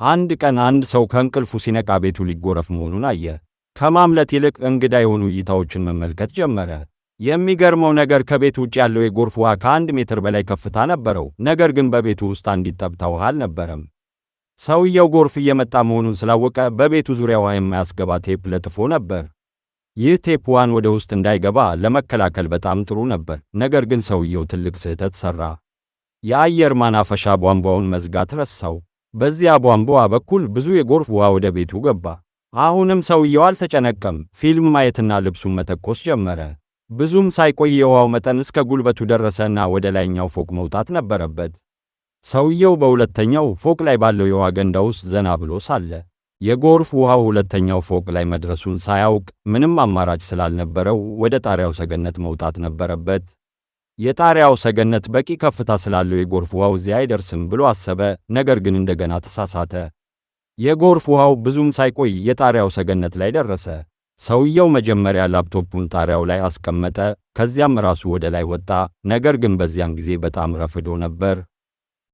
አንድ ቀን አንድ ሰው ከእንቅልፉ ሲነቃ ቤቱ ሊጎረፍ መሆኑን አየ። ከማምለጥ ይልቅ እንግዳ የሆኑ እይታዎችን መመልከት ጀመረ። የሚገርመው ነገር ከቤቱ ውጭ ያለው የጎርፍ ውሃ ከ1 ሜትር በላይ ከፍታ ነበረው፣ ነገር ግን በቤቱ ውስጥ አንዲት ጠብታ ውሃ አልነበረም። ሰውየው ጎርፍ እየመጣ መሆኑን ስላወቀ በቤቱ ዙሪያ ውሃ የማያስገባ ቴፕ ለጥፎ ነበር። ይህ ቴፕ ውሃን ወደ ውስጥ እንዳይገባ ለመከላከል በጣም ጥሩ ነበር። ነገር ግን ሰውየው ትልቅ ስህተት ሠራ። የአየር ማናፈሻ ቧንቧውን መዝጋት ረሳው። በዚያ ቧንቧ በኩል ብዙ የጎርፍ ውሃ ወደ ቤቱ ገባ። አሁንም ሰውየው አልተጨነቀም። ፊልም ማየትና ልብሱን መተኮስ ጀመረ። ብዙም ሳይቆይ የውሃው መጠን እስከ ጉልበቱ ደረሰና ወደ ላይኛው ፎቅ መውጣት ነበረበት። ሰውየው በሁለተኛው ፎቅ ላይ ባለው የውሃ ገንዳ ውስጥ ዘና ብሎ ሳለ የጎርፍ ውሃው ሁለተኛው ፎቅ ላይ መድረሱን ሳያውቅ ምንም አማራጭ ስላልነበረው ወደ ጣሪያው ሰገነት መውጣት ነበረበት። የጣሪያው ሰገነት በቂ ከፍታ ስላለው የጎርፍ ውሃው እዚያ አይደርስም ብሎ አሰበ። ነገር ግን እንደገና ተሳሳተ። የጎርፍ ውሃው ብዙም ሳይቆይ የጣሪያው ሰገነት ላይ ደረሰ። ሰውየው መጀመሪያ ላፕቶፑን ጣሪያው ላይ አስቀመጠ፣ ከዚያም ራሱ ወደ ላይ ወጣ። ነገር ግን በዚያን ጊዜ በጣም ረፍዶ ነበር።